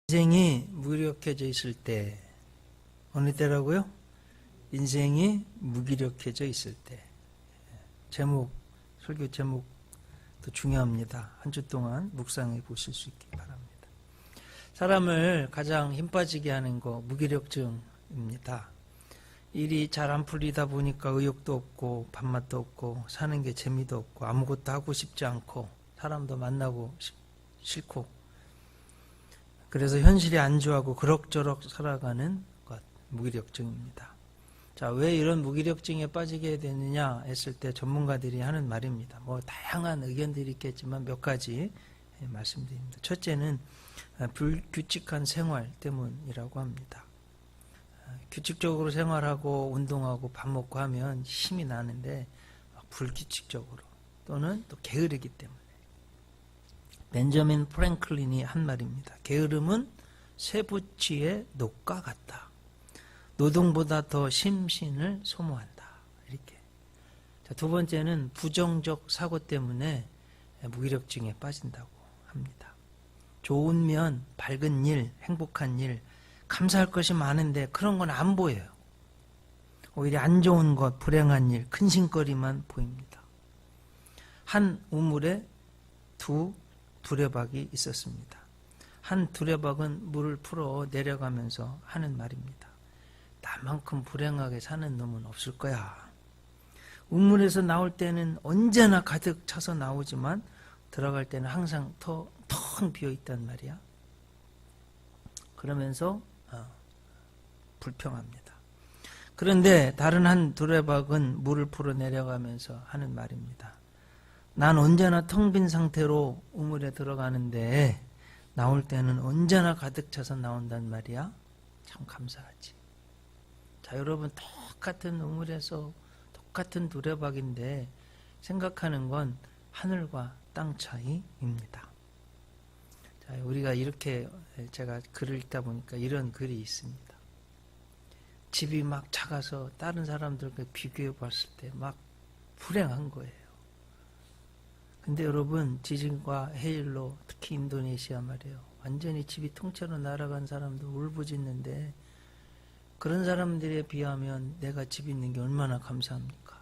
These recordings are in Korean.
인생이 무기력해져 있을 때, 어느 때라고요? 인생이 무기력해져 있을 때. 제목, 설교 제목도 중요합니다. 한 주 동안 묵상해 보실 수 있기 바랍니다. 사람을 가장 힘 빠지게 하는 거 무기력증입니다. 일이 잘 안 풀리다 보니까 의욕도 없고 밥맛도 없고 사는 게 재미도 없고 아무것도 하고 싶지 않고 사람도 만나고 싫고, 그래서 현실이 안주하고 그럭저럭 살아가는 것, 무기력증입니다. 자, 왜 이런 무기력증에 빠지게 되느냐 했을 때 전문가들이 하는 말입니다. 다양한 의견들이 있겠지만 몇 가지 말씀드립니다. 첫째는 불규칙한 생활 때문이라고 합니다. 규칙적으로 생활하고 운동하고 밥 먹고 하면 힘이 나는데 불규칙적으로 또는 또 게으르기 때문에. 벤저민 프랭클린이 한 말입니다. 게으름은 쇠붙이의 녹과 같다. 노동보다 더 심신을 소모한다. 이렇게. 자, 두 번째는 부정적 사고 때문에 무기력증에 빠진다고 합니다. 좋은 면, 밝은 일, 행복한 일, 감사할 것이 많은데 그런 건 안 보여요. 오히려 안 좋은 것, 불행한 일, 근심거리만 보입니다. 한 우물에 두 두레박이 있었습니다. 한 두레박은 물을 풀어 내려가면서 하는 말입니다. 나만큼 불행하게 사는 놈은 없을 거야. 우물에서 나올 때는 언제나 가득 차서 나오지만 들어갈 때는 항상 텅 비어 있단 말이야. 그러면서 불평합니다. 그런데 다른 한 두레박은 물을 풀어 내려가면서 하는 말입니다. 난 언제나 텅 빈 상태로 우물에 들어가는데 나올 때는 언제나 가득 차서 나온단 말이야. 참 감사하지. 자, 여러분, 똑같은 우물에서 똑같은 두레박인데 생각하는 건 하늘과 땅 차이입니다. 자, 우리가 이렇게, 제가 글을 읽다 보니까 이런 글이 있습니다. 집이 막 작아서 다른 사람들과 비교해 봤을 때 막 불행한 거예요. 근데 여러분, 지진과 해일로 특히 인도네시아 말이에요. 완전히 집이 통째로 날아간 사람도 울부짖는데 그런 사람들에 비하면 내가 집 있는 게 얼마나 감사합니까?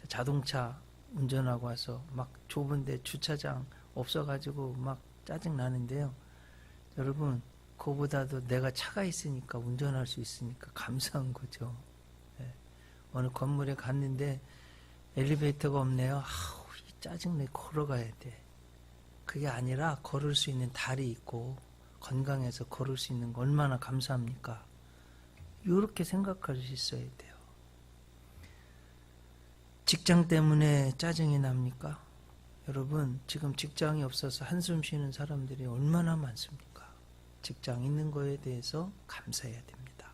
자동차 운전하고 와서 막 좁은데 주차장 없어가지고 막 짜증나는데요. 여러분, 그거보다도 내가 차가 있으니까 운전할 수 있으니까 감사한 거죠. 어느 건물에 갔는데 엘리베이터가 없네요. 짜증내, 걸어가야 돼. 그게 아니라 걸을 수 있는 다리 있고 건강해서 걸을 수 있는 거 얼마나 감사합니까? 이렇게 생각할 수 있어야 돼요. 직장 때문에 짜증이 납니까? 여러분, 지금 직장이 없어서 한숨 쉬는 사람들이 얼마나 많습니까? 직장 있는 거에 대해서 감사해야 됩니다.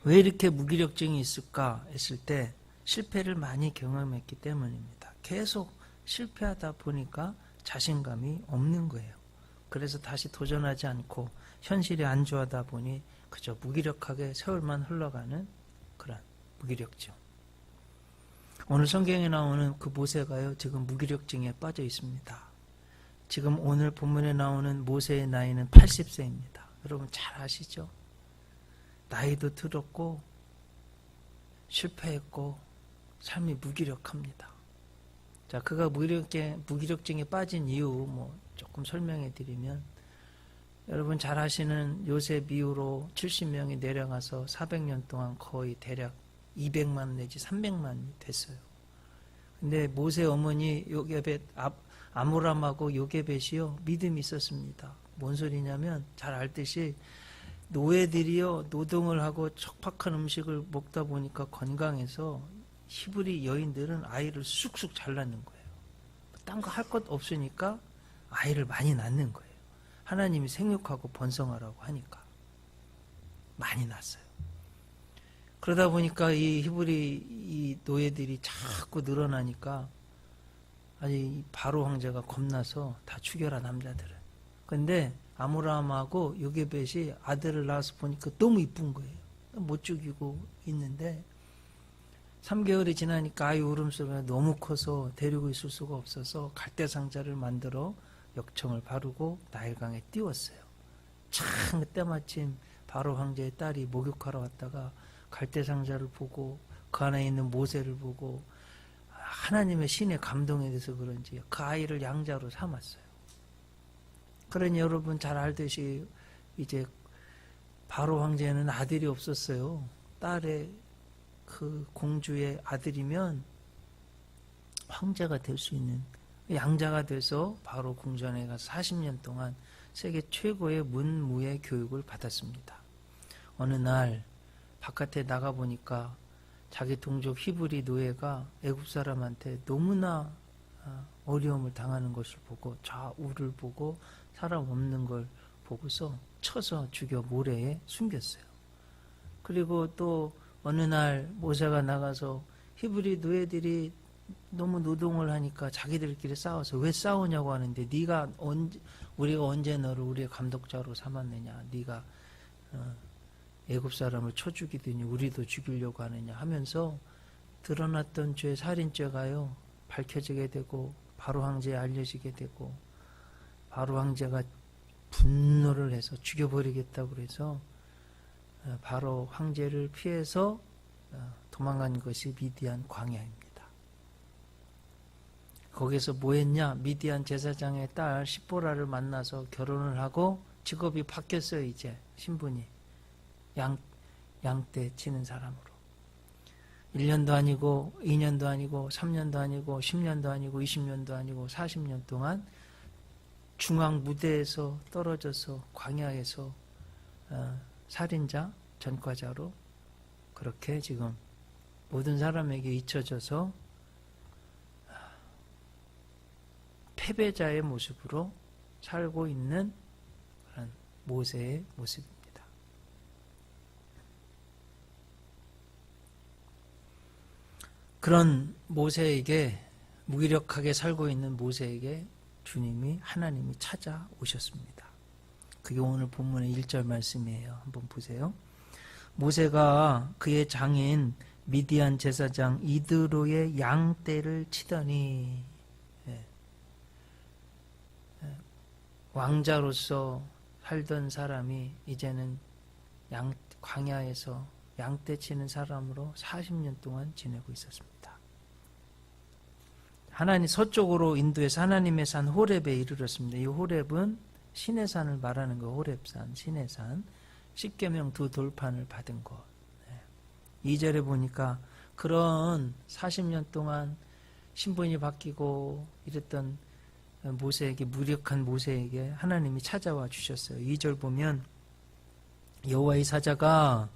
왜 이렇게 무기력증이 있을까 했을 때 실패를 많이 경험했기 때문입니다. 계속 실패하다 보니까 자신감이 없는 거예요. 그래서 다시 도전하지 않고 현실이 안주하다 보니 그저 무기력하게 세월만 흘러가는 그런 무기력증. 오늘 성경에 나오는 그 모세가요, 지금 무기력증에 빠져 있습니다. 지금 오늘 본문에 나오는 모세의 나이는 80세입니다. 여러분 잘 아시죠? 나이도 들었고 실패했고 삶이 무기력합니다. 자, 그가 무기력증에 빠진 이유 조금 설명해 드리면, 여러분 잘 아시는 요셉 이후로 70명이 내려가서 400년 동안 거의 대략 200만 내지 300만이 됐어요. 근데 모세 어머니 요게벳, 아므람하고 요게벳이요, 믿음이 있었습니다. 뭔 소리냐면 잘 알듯이 노예들이요, 노동을 하고 척박한 음식을 먹다 보니까 건강해서 히브리 여인들은 아이를 쑥쑥 잘 낳는 거예요. 딴 거 할 것 없으니까 아이를 많이 낳는 거예요. 하나님이 생육하고 번성하라고 하니까 많이 낳았어요. 그러다 보니까 이 히브리 이 노예들이 자꾸 늘어나니까 아니 바로 황제가 겁나서 다 죽여라, 남자들은. 근데 아므람하고 요게벳이 아들을 낳아서 보니까 너무 이쁜 거예요. 못 죽이고 있는데 3개월이 지나니까 아이 울음소리가 너무 커서 데리고 있을 수가 없어서 갈대 상자를 만들어 역청을 바르고 나일강에 띄웠어요. 참 그때 마침 바로 황제의 딸이 목욕하러 왔다가 갈대상자를 보고 그 안에 있는 모세를 보고 하나님의 신의 감동에 대해서 그런지 그 아이를 양자로 삼았어요. 그러니 여러분 잘 알듯이 이제 바로 황제는 아들이 없었어요. 딸의 그 공주의 아들이면 황제가 될 수 있는 양자가 돼서 바로 궁전에 가서 40년 동안 세계 최고의 문무예 교육을 받았습니다. 어느 날 바깥에 나가보니까 자기 동족 히브리 노예가 애굽 사람한테 너무나 어려움을 당하는 것을 보고 좌우를 보고 사람 없는 걸 보고서 쳐서 죽여 모래에 숨겼어요. 그리고 또 어느 날 모세가 나가서 히브리 노예들이 너무 노동을 하니까 자기들끼리 싸워서 왜 싸우냐고 하는데 우리가 언제 너를 우리의 감독자로 삼았느냐, 네가 애굽 사람을 쳐 죽이더니 우리도 죽이려고 하느냐 하면서 드러났던 죄, 살인죄가요 밝혀지게 되고 바로 황제에 알려지게 되고 바로 황제가 분노를 해서 죽여버리겠다고 그래서 바로 황제를 피해서 도망간 것이 미디안 광야입니다. 거기서 뭐 했냐? 미디안 제사장의 딸 십보라를 만나서 결혼을 하고 직업이 바뀌었어요. 이제 신분이 양떼 치는 사람으로 1년도 아니고 2년도 아니고 3년도 아니고 10년도 아니고 20년도 아니고 40년 동안 중앙 무대에서 떨어져서 광야에서 살인자, 전과자로 그렇게 지금 모든 사람에게 잊혀져서 패배자의 모습으로 살고 있는 그런 모세의 모습입니다. 그런 모세에게 무기력하게 살고 있는 모세에게 주님이 하나님이 찾아오셨습니다. 그게 오늘 본문의 1절 말씀이에요. 한번 보세요. 모세가 그의 장인 미디안 제사장 이드로의 양떼를 치더니 왕자로서 살던 사람이 이제는 광야에서 양떼 치는 사람으로 40년 동안 지내고 있었습니다. 하나님 서쪽으로 인도해서 하나님의 산 호렙에 이르렀습니다. 이 호렙은 신의 산을 말하는 거, 호렙산, 신의 산, 십계명 두 돌판을 받은 것. 2절에 보니까 그런 40년 동안 신분이 바뀌고 이랬던 모세에게, 무력한 모세에게 하나님이 찾아와 주셨어요. 2절 보면 여호와의 사자가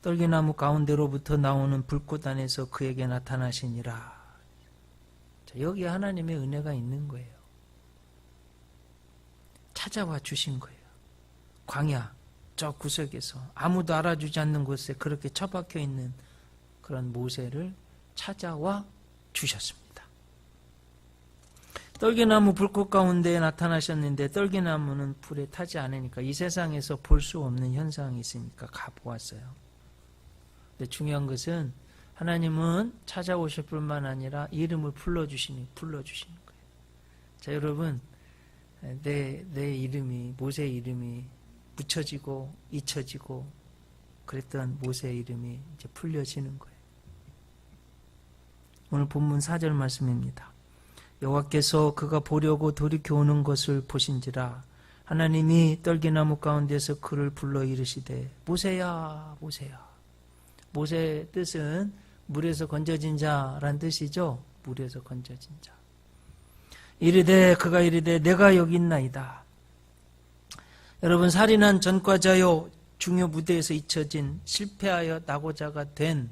떨기나무 가운데로부터 나오는 불꽃 안에서 그에게 나타나시니라. 자, 여기 하나님의 은혜가 있는 거예요. 찾아와 주신 거예요. 광야 저 구석에서 아무도 알아주지 않는 곳에 그렇게 처박혀 있는 그런 모세를 찾아와 주셨습니다. 떨기나무 불꽃 가운데에 나타나셨는데 떨기나무는 불에 타지 않으니까 이 세상에서 볼 수 없는 현상이 있으니까 가보았어요. 근데 중요한 것은 하나님은 찾아오실 뿐만 아니라 이름을 불러주시는 거예요. 자, 여러분, 내 이름이, 모세의 이름이 묻혀지고 잊혀지고 그랬던 모세의 이름이 이제 풀려지는 거예요. 오늘 본문 4절 말씀입니다. 여호와께서 그가 보려고 돌이켜 오는 것을 보신지라 하나님이 떨기나무 가운데서 그를 불러 이르시되 모세야 모세야. 모세의 뜻은 물에서 건져진 자란 뜻이죠. 물에서 건져진 자. 그가 이르되 내가 여기 있나이다. 여러분, 살인한 전과자요 중요 무대에서 잊혀진 실패하여 낙오자가 된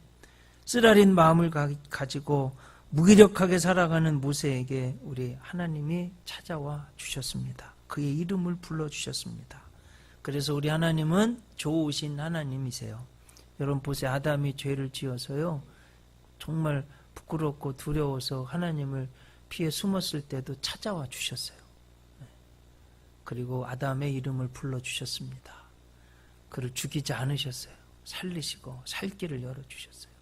쓰라린 마음을 가지고 무기력하게 살아가는 모세에게 우리 하나님이 찾아와 주셨습니다. 그의 이름을 불러주셨습니다. 그래서 우리 하나님은 좋으신 하나님이세요. 여러분 보세요. 아담이 죄를 지어서요 정말 부끄럽고 두려워서 하나님을 피해 숨었을 때도 찾아와 주셨어요. 그리고 아담의 이름을 불러주셨습니다. 그를 죽이지 않으셨어요. 살리시고 살 길을 열어주셨어요.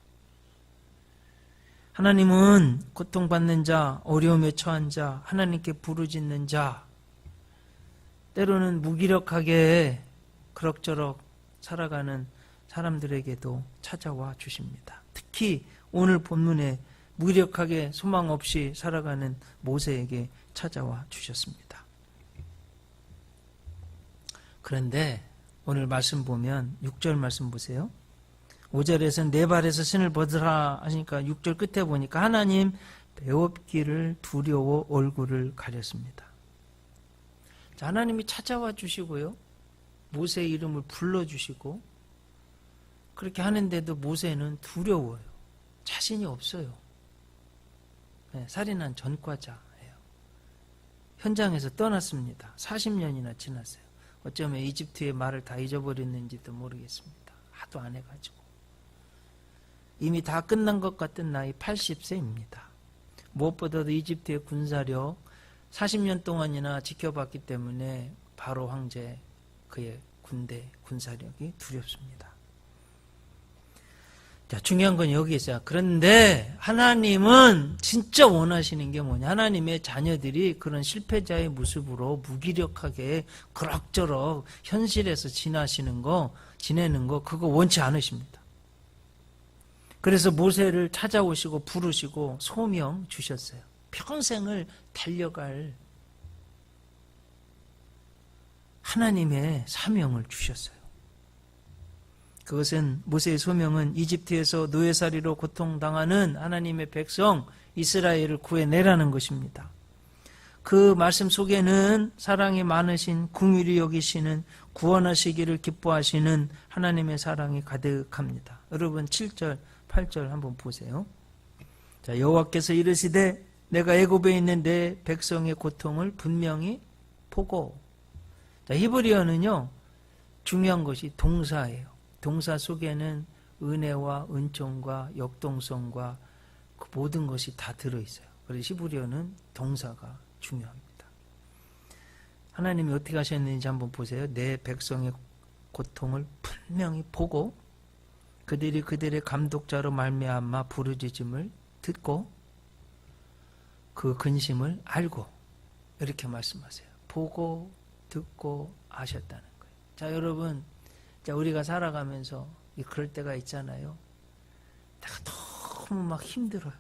하나님은 고통받는 자, 어려움에 처한 자, 하나님께 부르짖는 자, 때로는 무기력하게 그럭저럭 살아가는 사람들에게도 찾아와 주십니다. 특히 오늘 본문에 무기력하게 소망 없이 살아가는 모세에게 찾아와 주셨습니다. 그런데 오늘 말씀 보면 6절 말씀 보세요. 5절에서는 내 발에서 신을 벗으라 하시니까 6절 끝에 보니까 하나님 배웁기를 두려워 얼굴을 가렸습니다. 자, 하나님이 찾아와 주시고요. 모세의 이름을 불러주시고 그렇게 하는데도 모세는 두려워요. 자신이 없어요. 네, 살인한 전과자예요. 현장에서 떠났습니다. 40년이나 지났어요. 어쩌면 이집트의 말을 다 잊어버렸는지도 모르겠습니다. 하도 안 해가지고. 이미 다 끝난 것 같은 나이 80세입니다. 무엇보다도 이집트의 군사력 40년 동안이나 지켜봤기 때문에 바로 황제 그의 군대 군사력이 두렵습니다. 자, 중요한 건 여기 있어요. 그런데 하나님은 진짜 원하시는 게 뭐냐? 하나님의 자녀들이 그런 실패자의 모습으로 무기력하게 그럭저럭 현실에서 지내는 거 그거 원치 않으십니다. 그래서 모세를 찾아오시고 부르시고 소명 주셨어요. 평생을 달려갈 하나님의 사명을 주셨어요. 그것은 모세의 소명은 이집트에서 노예살이로 고통당하는 하나님의 백성 이스라엘을 구해내라는 것입니다. 그 말씀 속에는 사랑이 많으신 긍휼히 여기시는 구원하시기를 기뻐하시는 하나님의 사랑이 가득합니다. 여러분 7절 8절 한번 보세요. 자, 여호와께서 이르시되 내가 애굽에 있는 내 백성의 고통을 분명히 보고. 자, 히브리어는요 중요한 것이 동사예요. 동사 속에는 은혜와 은총과 역동성과 그 모든 것이 다 들어있어요. 그래서 히브리어는 동사가 중요합니다. 하나님이 어떻게 하셨는지 한번 보세요. 내 백성의 고통을 분명히 보고 그들이 그들의 감독자로 말미암아 부르짖음을 듣고 그 근심을 알고 이렇게 말씀하세요. 보고 듣고 아셨다는 거예요. 자, 여러분, 자, 우리가 살아가면서 그럴 때가 있잖아요. 내가 너무 막 힘들어요.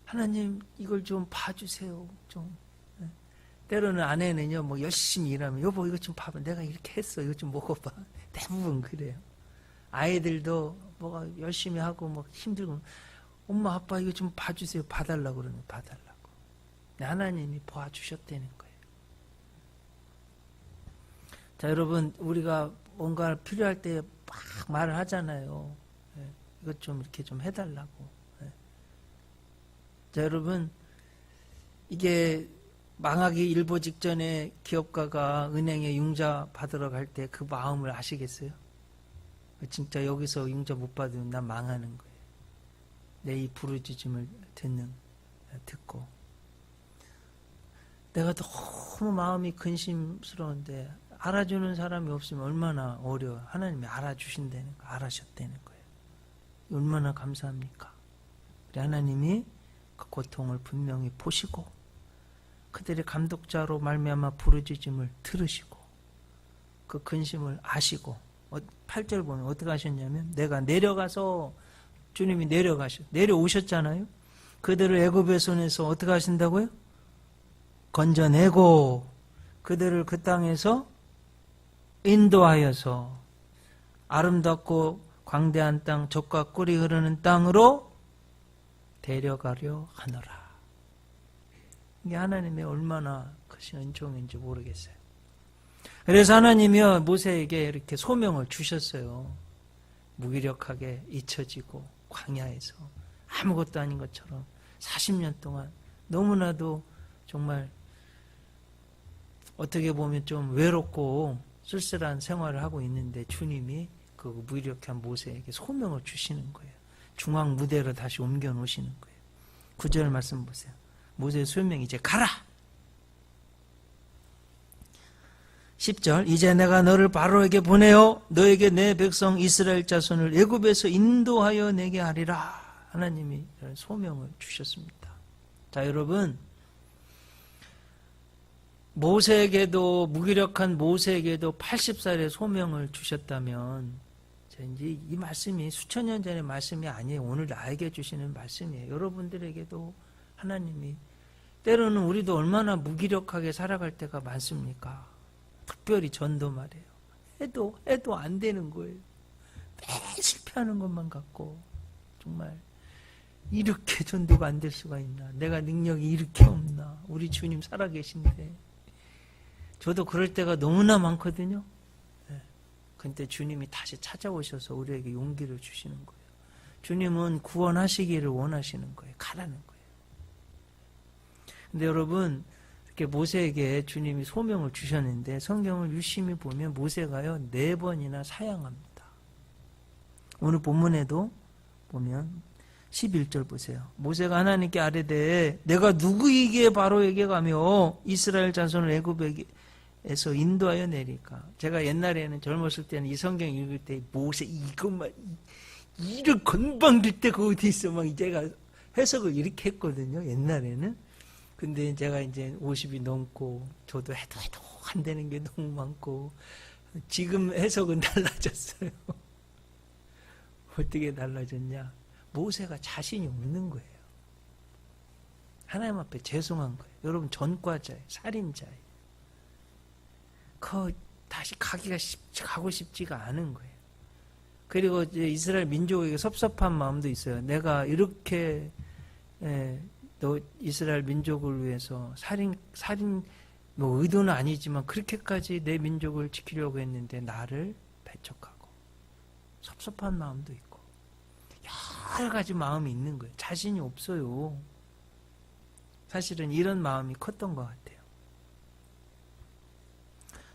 하나님 이걸 좀 봐주세요. 좀. 때로는 아내는요, 뭐 열심히 일하면 여보 이거 좀 봐봐. 내가 이렇게 했어. 이거 좀 먹어봐. 대부분 그래요. 아이들도 뭐가 열심히 하고 뭐 힘들고 엄마 아빠 이거 좀 봐주세요. 봐달라고 그러면 봐달라고. 하나님이 봐주셨다는 거예요. 자, 여러분, 우리가 뭔가 필요할 때 막 말을 하잖아요. 이것 좀 이렇게 좀 해달라고. 자, 여러분, 이게 망하기 일보 직전에 기업가가 은행에 융자 받으러 갈 때 그 마음을 아시겠어요? 진짜 여기서 융자 못 받으면 난 망하는 거예요. 내 이 부르짖음을 듣고. 내가 너무 마음이 근심스러운데 알아주는 사람이 없으면 얼마나 어려워요. 하나님이 알아주신다는 거, 알아셨다는 거예요. 얼마나 감사합니까? 하나님이 그 고통을 분명히 보시고 그들의 감독자로 말미암아 부르짖음을 들으시고 그 근심을 아시고 8절 보면 어떻게 하셨냐면 내가 내려가서 주님이 내려오셨잖아요. 그들을 애굽의 손에서 어떻게 하신다고요? 건져내고 그들을 그 땅에서 인도하여서 아름답고 광대한 땅, 젖과 꿀이 흐르는 땅으로 데려가려 하노라. 이게 하나님의 얼마나 크신 은총인지 모르겠어요. 그래서 하나님이요 모세에게 이렇게 소명을 주셨어요. 무기력하게 잊혀지고 광야에서 아무것도 아닌 것처럼 40년 동안 너무나도 정말 어떻게 보면 좀 외롭고 쓸쓸한 생활을 하고 있는데 주님이 그 무기력한 모세에게 소명을 주시는 거예요. 중앙 무대로 다시 옮겨 놓으시는 거예요. 9절 말씀 보세요. 모세의 소명이 이제 가라. 10절 이제 내가 너를 바로에게 보내어 너에게 내 백성 이스라엘 자손을 애굽에서 인도하여 내게 하리라. 하나님이 소명을 주셨습니다. 자, 여러분, 모세에게도, 무기력한 모세에게도 80살의 소명을 주셨다면, 이제 이 말씀이 수천 년 전의 말씀이 아니에요. 오늘 나에게 주시는 말씀이에요. 여러분들에게도 하나님이, 때로는 우리도 얼마나 무기력하게 살아갈 때가 많습니까? 특별히 전도 말이에요. 해도 안 되는 거예요. 매일 실패하는 것만 같고, 정말 이렇게 전도가 안 될 수가 있나? 내가 능력이 이렇게 없나? 우리 주님 살아계신데. 저도 그럴 때가 너무나 많거든요. 근데 주님이 다시 찾아오셔서 우리에게 용기를 주시는 거예요. 주님은 구원하시기를 원하시는 거예요. 가라는 거예요. 근데 여러분, 이렇게 모세에게 주님이 소명을 주셨는데 성경을 유심히 보면 모세가요 4번이나 사양합니다. 오늘 본문에도 보면 11절 보세요. 모세가 하나님께 아뢰되 내가 누구이기에 바로에게 가며 이스라엘 자손을 애굽에서 인도하여 내릴까? 제가 옛날에는 젊었을 때는 이 성경 읽을 때 모세 이것만 이를 건방질 때가 어디 있어 막 제가 해석을 이렇게 했거든요. 옛날에는. 근데 제가 이제 50이 넘고 저도 해도 안 되는 게 너무 많고 지금 해석은 달라졌어요. 어떻게 달라졌냐? 모세가 자신이 없는 거예요. 하나님 앞에 죄송한 거예요. 여러분 전과자예요. 살인자예요. 다시 가고 싶지가 않은 거예요. 그리고 이제 이스라엘 민족에게 섭섭한 마음도 있어요. 내가 이렇게 너 이스라엘 민족을 위해서 살인 뭐 의도는 아니지만 그렇게까지 내 민족을 지키려고 했는데 나를 배척하고 섭섭한 마음도 있고 여러 가지 마음이 있는 거예요. 자신이 없어요. 사실은 이런 마음이 컸던 것 같아요.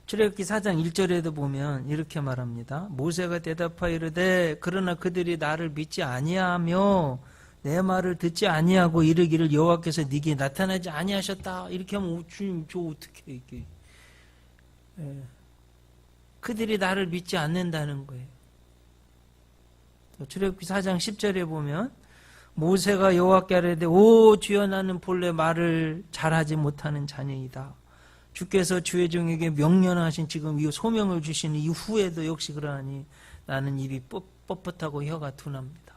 출애굽기 4장 1절에도 보면 이렇게 말합니다. 모세가 대답하여 이르되 그러나 그들이 나를 믿지 아니하며 내 말을 듣지 아니하고 이르기를 여호와께서 네게 나타나지 아니하셨다. 이렇게 하면 주님 저 어떻게 이게 그들이 나를 믿지 않는다는 거예요. 출애굽기 4장 10절에 보면 모세가 여호와께 아뢰되 오 주여 나는 본래 말을 잘하지 못하는 자녀이다. 주께서 주의 종에게 명령하신 지금 이 소명을 주신 이후에도 역시 그러하니 나는 입이 뻣뻣하고 혀가 둔합니다.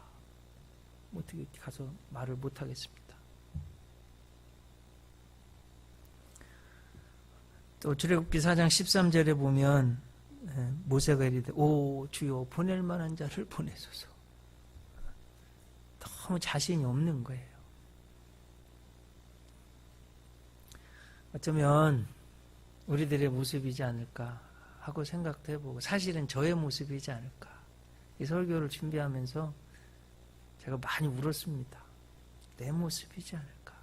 어떻게 가서 말을 못하겠습니다. 또 출애굽기 4장 13절에 보면 모세가 이르되 오 주여 보낼 만한 자를 보내소서. 너무 자신이 없는 거예요. 어쩌면 우리들의 모습이지 않을까 하고 생각도 해보고 사실은 저의 모습이지 않을까. 이 설교를 준비하면서 제가 많이 울었습니다. 내 모습이지 않을까.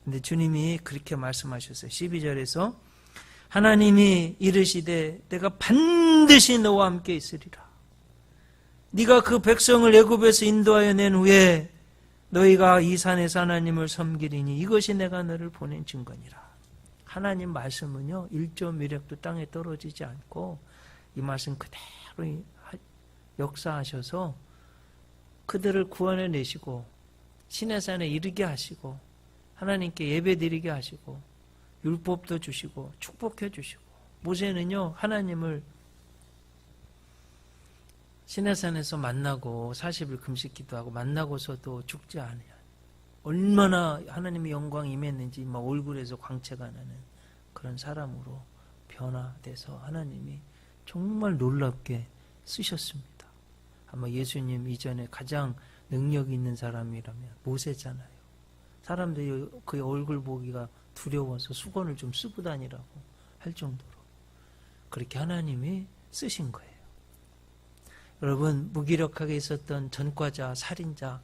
근데 주님이 그렇게 말씀하셨어요. 12절에서 하나님이 이르시되 내가 반드시 너와 함께 있으리라. 네가 그 백성을 애굽에서 인도하여 낸 후에 너희가 이 산에서 하나님을 섬기리니 이것이 내가 너를 보낸 증거니라. 하나님 말씀은요 1조 미력도 땅에 떨어지지 않고 이 말씀 그대로 역사하셔서 그들을 구원해 내시고 시내산에 이르게 하시고 하나님께 예배드리게 하시고 율법도 주시고 축복해 주시고 모세는요 하나님을 시내산에서 만나고 40일 금식 기도하고 만나고서도 죽지 않아요. 얼마나 하나님의 영광이 임했는지 막 얼굴에서 광채가 나는 그런 사람으로 변화돼서 하나님이 정말 놀랍게 쓰셨습니다. 아마 예수님 이전에 가장 능력 있는 사람이라면 모세잖아요. 사람들이 그의 얼굴 보기가 두려워서 수건을 좀 쓰고 다니라고 할 정도로 그렇게 하나님이 쓰신 거예요. 여러분 무기력하게 있었던 전과자, 살인자,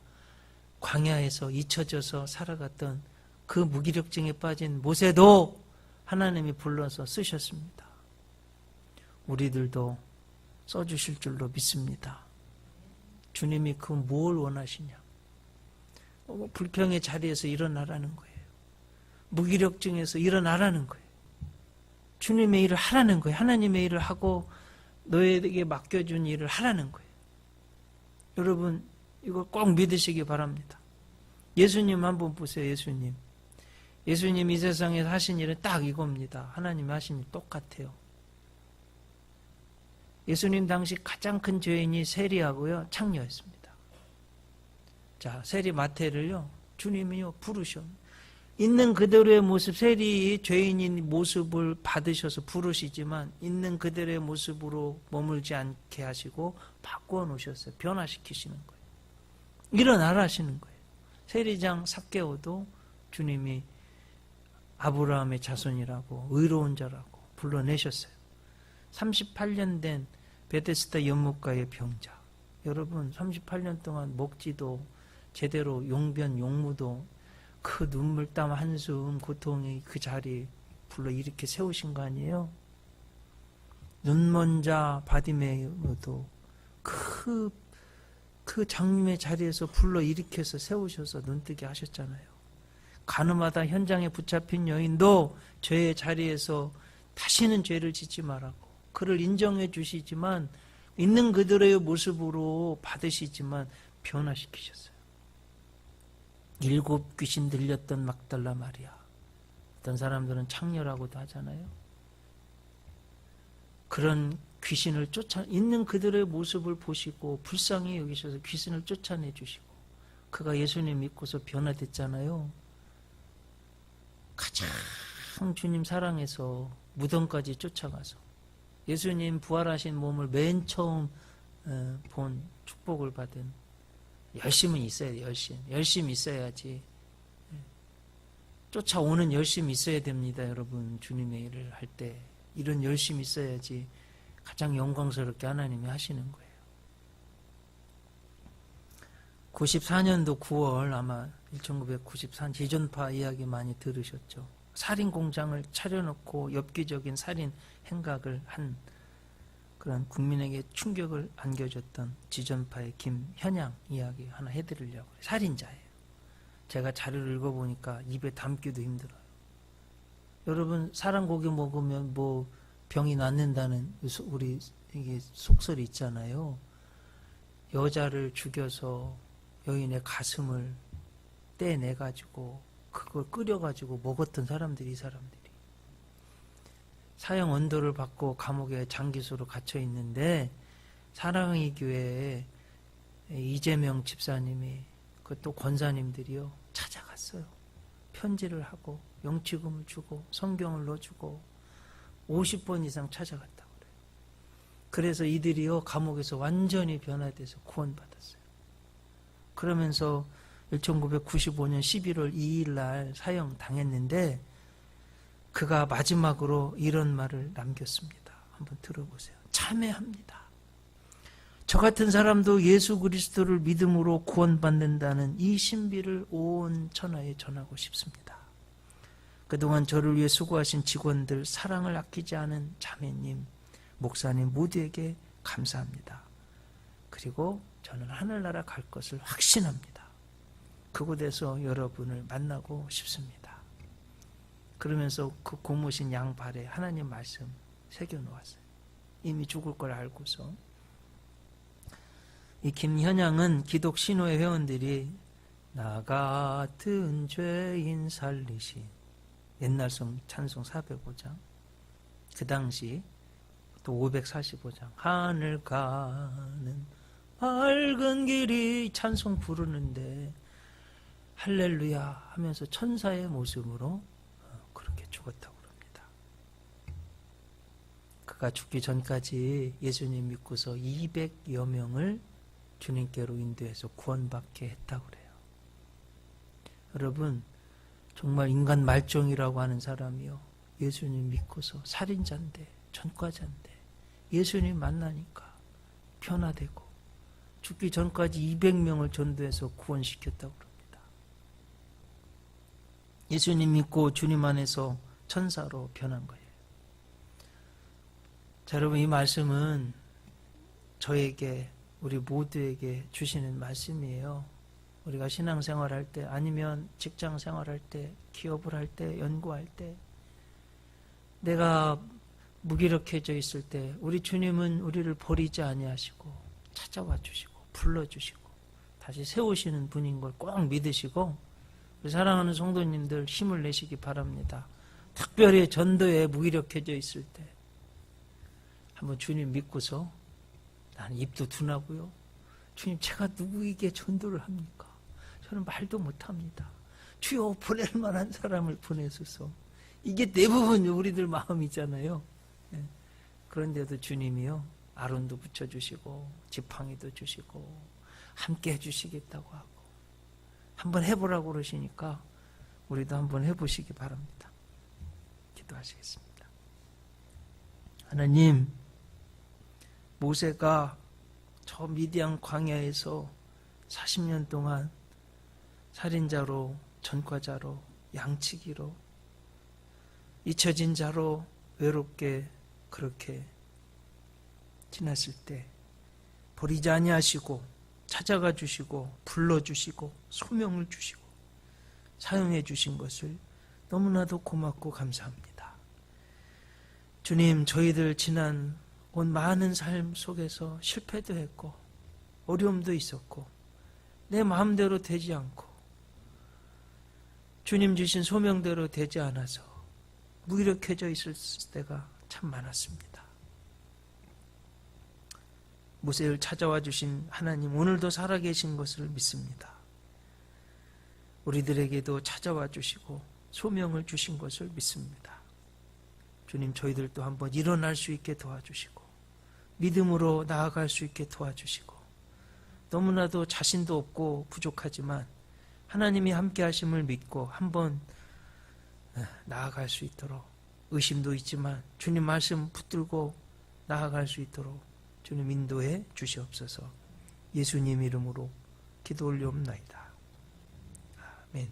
광야에서 잊혀져서 살아갔던 그 무기력증에 빠진 모세도 하나님이 불러서 쓰셨습니다. 우리들도 써주실 줄로 믿습니다. 주님이 그 뭘 원하시냐? 불평의 자리에서 일어나라는 거예요. 무기력증에서 일어나라는 거예요. 주님의 일을 하라는 거예요. 하나님의 일을 하고 너에게 맡겨준 일을 하라는 거예요. 여러분 이걸 꼭 믿으시기 바랍니다. 예수님 한번 보세요. 예수님 예수님이 이 세상에 하신 일은 딱 이겁니다. 하나님이 하신 일 똑같아요. 예수님 당시 가장 큰 죄인이 세리하고요, 창녀였습니다. 자, 세리 마태를요, 주님이요, 부르셔. 있는 그대로의 모습, 세리 죄인인 모습을 받으셔서 부르시지만 있는 그대로의 모습으로 머물지 않게 하시고 바꾸어 놓으셨어요. 변화시키시는 거예요. 일어나라 하시는 거예요. 세리장 삭개오도 주님이 아브라함의 자손이라고 의로운 자라고 불러내셨어요. 38년 된 베데스다 연못가의 병자. 여러분 38년 동안 먹지도 제대로 용변 용무도 그 눈물땀 한숨 고통이 그 자리에 불러 이렇게 세우신 거 아니에요? 눈먼 자 바디메오도 그 장님의 자리에서 불러 일으켜서 세우셔서 눈뜨게 하셨잖아요. 가늠하다 현장에 붙잡힌 여인도 죄의 자리에서 다시는 죄를 짓지 말라고 그를 인정해 주시지만 있는 그대로의 모습으로 받으시지만 변화시키셨어요. 7 귀신 들렸던 막달라 마리아. 어떤 사람들은 창녀라고도 하잖아요. 그런 귀신을 있는 그들의 모습을 보시고 불쌍히 여기셔서 귀신을 쫓아내 주시고 그가 예수님 믿고서 변화됐잖아요. 가장 주님 사랑해서 무덤까지 쫓아가서 예수님 부활하신 몸을 맨 처음 본 축복을 받은 열심은 있어야 돼요. 열심 있어야지. 쫓아오는 열심이 있어야 됩니다. 여러분 주님의 일을 할 때 이런 열심이 있어야지 가장 영광스럽게 하나님이 하시는 거예요. 94년도 9월 아마 1994 지존파 이야기 많이 들으셨죠. 살인 공장을 차려놓고 엽기적인 살인 행각을 한 그런 국민에게 충격을 안겨줬던 지존파의 김현양 이야기 하나 해드리려고 해요. 살인자예요. 제가 자료를 읽어보니까 입에 담기도 힘들어요. 여러분 사람 고기 먹으면 뭐 병이 낫는다는 우리 이게 속설이 있잖아요. 여자를 죽여서 여인의 가슴을 떼내가지고 그걸 끓여가지고 먹었던 사람들이 이 사람들이 사형 언도를 받고 감옥에 장기수로 갇혀 있는데 사랑의 교회에 이재명 집사님이 그것도 권사님들이요 찾아갔어요. 편지를 하고 영치금을 주고 성경을 넣어주고 50번 이상 찾아갔다고 그래요. 그래서 이들이요 감옥에서 완전히 변화돼서 구원받았어요. 그러면서 1995년 11월 2일 날 사형 당했는데 그가 마지막으로 이런 말을 남겼습니다. 한번 들어보세요. 참회합니다. 저 같은 사람도 예수 그리스도를 믿음으로 구원받는다는 이 신비를 온 천하에 전하고 싶습니다. 그동안 저를 위해 수고하신 직원들, 사랑을 아끼지 않은 자매님, 목사님 모두에게 감사합니다. 그리고 저는 하늘나라 갈 것을 확신합니다. 그곳에서 여러분을 만나고 싶습니다. 그러면서 그 고무신 양발에 하나님 말씀 새겨놓았어요. 이미 죽을 걸 알고서. 이 김현양은 기독 신호의 회원들이 나 같은 죄인 살리신 옛날 찬송 405장 그 당시 또 545장 하늘 가는 밝은 길이 찬송 부르는데 할렐루야 하면서 천사의 모습으로 그렇게 죽었다고 합니다. 그가 죽기 전까지 예수님 믿고서 200여 명을 주님께로 인도해서 구원받게 했다고 그래요. 여러분 정말 인간 말종이라고 하는 사람이요 예수님 믿고서 살인자인데 전과자인데 예수님 만나니까 변화되고 죽기 전까지 200명을 전도해서 구원시켰다고 합니다. 예수님 믿고 주님 안에서 천사로 변한 거예요. 자, 여러분 이 말씀은 저에게 우리 모두에게 주시는 말씀이에요. 우리가 신앙생활할 때 아니면 직장생활할 때 기업을 할 때 연구할 때 내가 무기력해져 있을 때 우리 주님은 우리를 버리지 아니하시고 찾아와 주시고 불러주시고 다시 세우시는 분인 걸 꼭 믿으시고 사랑하는 성도님들 힘을 내시기 바랍니다. 특별히 전도에 무기력해져 있을 때 한번 주님 믿고서 나는 입도 둔하고요. 주님 제가 누구에게 전도를 합니까? 저는 말도 못합니다. 주여 보낼 만한 사람을 보내소서. 이게 대부분 우리들 마음이잖아요. 그런데도 주님이요. 아론도 붙여주시고 지팡이도 주시고 함께 해주시겠다고 하고 한번 해보라고 그러시니까 우리도 한번 해보시기 바랍니다. 기도하시겠습니다. 하나님, 모세가 저 미디안 광야에서 40년 동안 살인자로, 전과자로, 양치기로, 잊혀진 자로 외롭게 그렇게 지났을 때 버리지 아니하시고 찾아가 주시고 불러주시고 소명을 주시고 사용해 주신 것을 너무나도 고맙고 감사합니다. 주님, 저희들 지난 온 많은 삶 속에서 실패도 했고 어려움도 있었고 내 마음대로 되지 않고 주님 주신 소명대로 되지 않아서 무기력해져 있을 때가 참 많았습니다. 모세를 찾아와 주신 하나님, 오늘도 살아계신 것을 믿습니다. 우리들에게도 찾아와 주시고 소명을 주신 것을 믿습니다. 주님, 저희들도 한번 일어날 수 있게 도와주시고 믿음으로 나아갈 수 있게 도와주시고 너무나도 자신도 없고 부족하지만 하나님이 함께 하심을 믿고 한번 나아갈 수 있도록 의심도 있지만 주님 말씀 붙들고 나아갈 수 있도록 주님 인도해 주시옵소서. 예수님 이름으로 기도 올리옵나이다. 아멘.